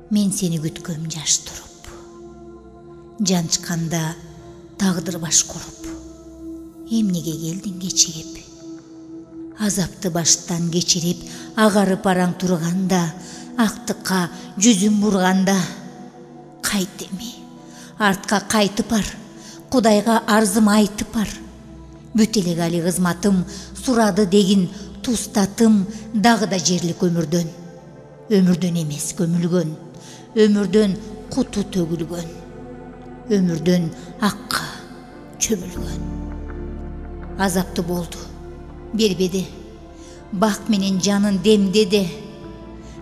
Мен сени күткөм жаш туруп, жанчканда тагдыр баш коруп. Эмнеге келдиң кечигип? Азапты баштан кечирип, агарып араң турганда, актыкка жүзүм бурганда. Кайт эми, артка кайтып бар, Кудайга арзым айтып бар. Бүт элек али кызматым, сурады дегин тустатым, дагы да жерлик өмүрдөн. Өмүрдөн эмес көмүлгөн, өмүрдөн куту төгүлгөн, өмүрдөн акка чөмүлгөн. Азапты болду, бербеди, бак менен жанын демдеди.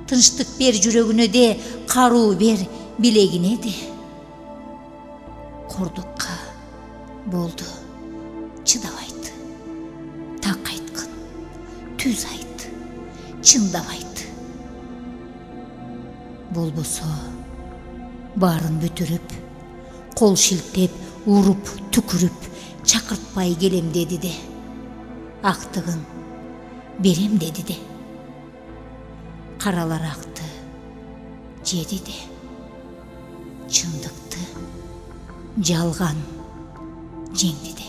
Тынчтык бер жүрөгүнө де, каруу бер билегине де. Кордукка болду, чыдабайт. Так айткын, түз айт, чындабайт. Болбосо баарын бүтүрүп, кол шилтеп, уруп, түкүрүп, чакыртпай келем деди де. Актыгын берем деди де. Каралар акты жеди де. Чындыкты жалган жеңди де.